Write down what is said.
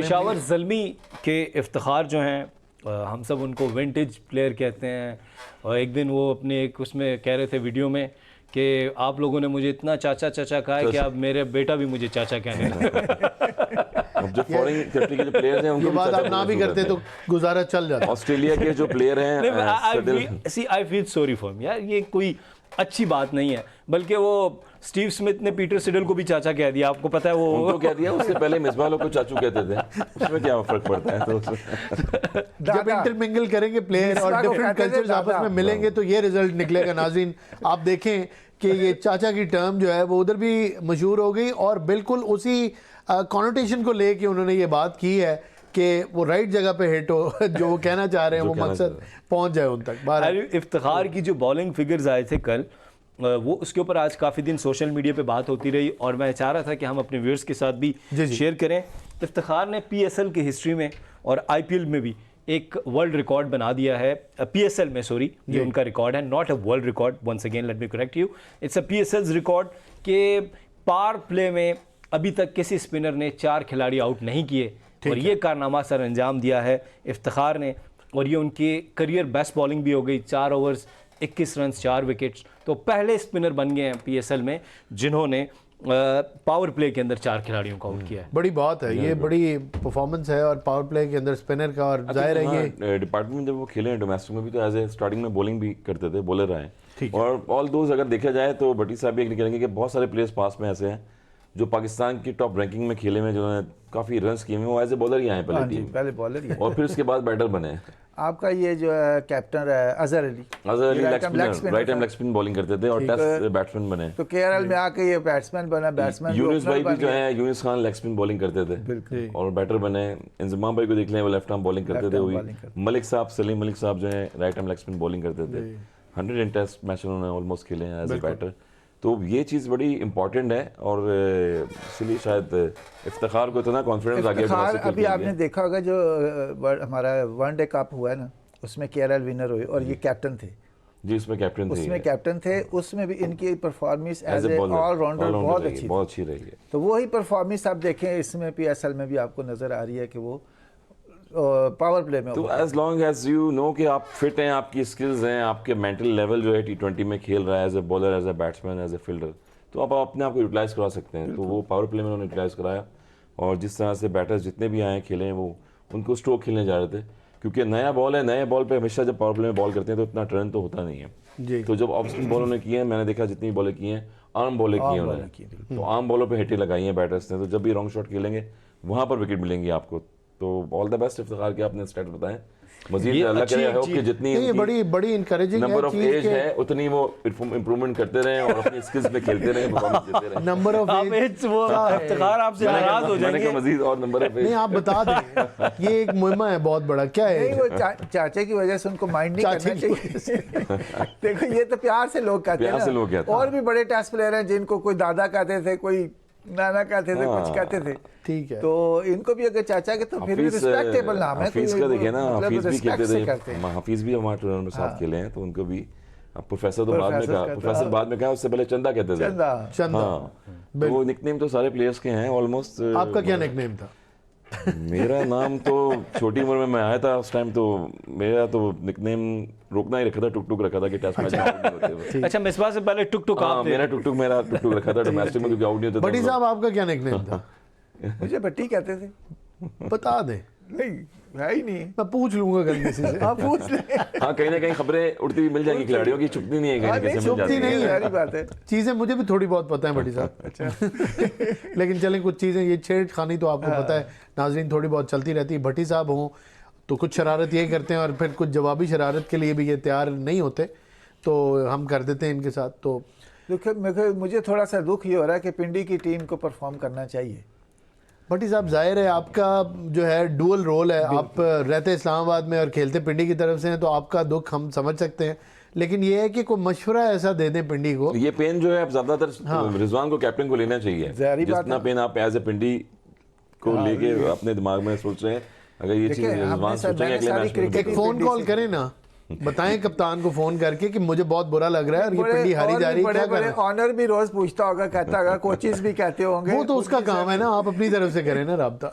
पेशावर ज़ल्मी के इफ्तिखार जो हैं हम सब उनको विंटेज प्लेयर कहते हैं। और एक दिन वो अपने एक उसमें कह रहे थे वीडियो में कि आप लोगों ने मुझे इतना चाचा चाचा कहा है कि अब मेरे बेटा भी मुझे चाचा कहने लगा। जो फॉरेन कंट्री के जो प्लेयर्स हैं उनको बात आप ना भी करते तो गुजारा चल जाता। ऑस्ट्रेलिया के जो प्लेयर हैं I feel sorry for him यार, ये कोई अच्छी बात नहीं है। बल्कि वो स्टीव स्मिथ ने पीटर सिडल को भी चाचा कह दिया, आपको पता है वो उनको कह दिया। उससे पहले मिसबाह लोग को चाचू कहते थे, उसमें क्या फर्क पड़ता है? तो जब इंटरमिंगल करेंगे प्लेयर और डिफरेंट कल्चर्स आपस में मिलेंगे तो ये रिजल्ट निकलेगा। नाज़रीन आप देखें कि ये चाचा की टर्म जो है वो उधर भी मशहूर हो गई और बिल्कुल उसी कॉनोटेशन को लेके उन्होंने ये बात की है कि वो राइट जगह पे हिट हो, जो वो कहना चाह रहे हैं वो मकसद पहुंच जाए उन तक। इफ्तिखार की जो बॉलिंग फिगर्स आए थे कल, वो उसके ऊपर आज काफ़ी दिन सोशल मीडिया पे बात होती रही और मैं चाह रहा था कि हम अपने व्यूअर्स के साथ भी शेयर करें। इफ्तिखार ने पीएसएल की हिस्ट्री में और आईपीएल में भी एक वर्ल्ड रिकॉर्ड बना दिया है। पीएसएल में सॉरी, ये उनका रिकॉर्ड है, not a world record. Once again let me correct you, it's a PSL record के पार प्ले में अभी तक किसी स्पिनर ने 4 खिलाड़ी आउट नहीं किए और ये कारनामा सर अंजाम दिया है इफ्तिखार ने। और ये उनकी करियर बेस्ट बॉलिंग भी हो गई, 4 ओवर्स 21 रन 4 विकेट्स। तो पहले स्पिनर बन गए हैं पीएसएल में जिन्होंने पावर प्ले के अंदर 4 खिलाड़ियों को आउट किया है। बड़ी बात है, ये बड़ी परफॉर्मेंस है और पावर प्ले के अंदर स्पिनर का। और जाहिर है ये डिपार्टमेंट में जब वो खेले हैं डोमेस्टिक में भी तो एज ए स्टार्टिंग में बॉलिंग भी करते थे, बॉलर आए। और ऑल दोज अगर देखा जाए तो भट्टी साहब भी एक निकलेंगे कि बहुत सारे प्लेयर्स पास में ऐसे हैं जो पाकिस्तान की टॉप रैंकिंग में खेले में जिन्होंने काफ़ी रन्स किए हैं, वो एज ए बॉलर ही आए पहले टीम, पहले बॉलर ही और फिर उसके बाद बैटर बने। आपका ये जो है कैप्टन है Azhar Ali right hand leg spin bowling करते थे और टेस्ट बैट्समैन बने। तो केरल में आके ये बैट्समैन बना, बैट्समैन यूनुस भाई भी जो है, Yunus Khan leg spin bowling करते थे और बैटर बने। इंजमाम भाई को देख लें, वो लेफ्ट आर्म बॉलिंग करते थे। मलिक साहब, सलीम मलिक साहब जो है right hand leg spin bowling करते थे। 100 टेस्ट मैच उन्होंने ऑलमोस्ट खेले हैं एज ए बैटर। तो ये चीज़ बड़ी इंपॉर्टेंट है और इसलिए शायद इफ्तिखार को इतना कॉन्फिडेंस आ गया। अभी आपने देखा होगा जो हमारा वनडे कप हुआ है ना, उसमें केरल विनर हुई और ये कैप्टन थे जी, उसमें कैप्टन थे। उसमें भी इनकी परफॉर्मेंस एज ए ऑलराउंडर बहुत अच्छी रही है। तो वही परफॉर्मेंस आप देखें इसमें पीएसएल में भी आपको नज़र आ रही है कि वो पावर प्ले में। तो as long as you know कि आप फिट हैं, आपकी स्किल्स हैं, आपके मेंटल लेवल जो है T20 में खेल रहा है as a bowler, as a batsman, as a fielder, तो आप अपने आप को यूटिलाइज करा सकते हैं। तो वो पावर प्ले में उन्होंने यूटिलाइज कराया और जिस तरह से बैटर्स जितने भी आए खेले हैं वो उनको स्ट्रोक खेलने जा रहे थे, क्योंकि नया बॉल है। नए बॉल पे हमेशा जब पावर प्ले में बॉल करते हैं तो इतना टर्न तो होता नहीं है। तो जब ऑफ स्पिन बॉल उन्होंने किए हैं, मैंने देखा जितनी बॉलें की हैं आर्म बॉलें की हैं उन्होंने, तो आर्म बॉलों पे हिटें लगाई हैं बैटर्स ने। तो जब भी रॉन्ग शॉट खेलेंगे वहाँ पर विकेट मिलेंगी आपको। तो ऑल द बेस्ट इफ्तिखार के आपने स्टेट बताएं। मजीद अल्लाह करे आई होप कि जितनी बड़ी इनकरेजिंग नंबर ऑफ एज है उतनी वो इंप्रूवमेंट करते रहें और अपनी स्किल्स पे खेलते रहें, परफॉर्मेंस देते रहें। नंबर ऑफ एज वो इफ्तिखार आपसे नाराज हो जाएंगे। मजीद और नंबर ऑफ एज नहीं, आप बता दें, ये एक मुहिमा है बहुत बड़ा। क्या है नहीं, वो चाचे की वजह से उनको माइंड नहीं करना चाहिए। देखो ये तो प्यार से लोग कहते हैं, और भी बड़े टेस्ट प्लेयर हैं जिनको कोई दादा कहते थे, कोई नाना कहते थे, कुछ कहते थे। ठीक है, तो इनको भी अगर चाचा के तो फिर भी रिस्पेक्टेबल नाम है। हफीज का देखिए ना, हफीज भी कहते थे, हफीज भी हमारे टूर्नामेंट में साथ खेले हैं, तो उनको भी प्रोफेसर तो बाद में कहा, प्रोफेसर बाद में कहा, उससे पहले चंदा कहते थे। चंदा, वो निकनेम तो सारे प्लेयर्स के हैं ऑलमोस्ट। आपका क्या निकनेम था? मेरा नाम तो छोटी उम्र में मैं आया था उस टाइम, तो मेरा तो निकनेम रोकना ही रखा था, टुक टुक रखा था कि टेस्ट मैच होते। अच्छा, मिसबाह से पहले टुक टुक आप थे। मेरा टुक टुक रखा था डोमेस्टिक में, क्योंकि आउट नहीं होता। बड़ी साहब आपका क्या निकनेम था? मुझे भट्टी कहते थे। बता दे। नहीं है ही नहीं, मैं पूछ लूंगा कल किसी से। आप पूछ ले। हाँ, कहीं ना कहीं खबरें उड़ती हुई मिल जाएंगी खिलाड़ियों की, छुपती नहीं है कहीं कैसे मिल जाती नहीं है। बात है, चीजें मुझे भी थोड़ी बहुत पता है बड़ी साहब। अच्छा लेकिन चलें, कुछ चीजें ये छेड़खानी तो आपको पता है नाजरीन थोड़ी बहुत चलती रहती है। भट्टी साहब हों तो कुछ शरारत यही करते हैं और फिर कुछ जवाबी शरारत के लिए भी ये तैयार नहीं होते, तो हम कर देते हैं इनके साथ। तो देखो मुझे थोड़ा सा दुख ये हो रहा है कि पिंडी की टीम को परफॉर्म करना चाहिए। भट्टी साहब, जाहिर है आपका जो है डुअल रोल है, आप रहते इस्लामाबाद में और खेलते पिंडी की तरफ से हैं, तो आपका दुख हम समझ सकते हैं। लेकिन ये है कि कोई मशवरा ऐसा दे दें पिंडी को। ये पेन जो है आप ज्यादातर रिजवान को, कैप्टन को लेना चाहिए। जितना पेन आप एज ए पिंडी को लेके अपने दिमाग में सोच रहे हैं, अगर ये चीज रिजवान सोचेंगे अगले मैच में, एक फोन कॉल करें ना, बताएं कप्तान को फोन करके कि मुझे बहुत बुरा लग रहा है और ये पिंडी हारी जा रही है, क्या करें? ऑनर भी रोज पूछता होगा, कहता होगा, कोचेस भी कहते होंगे। वो तो उसका काम है ना, आप अपनी तरफ से करें ना राब्ता।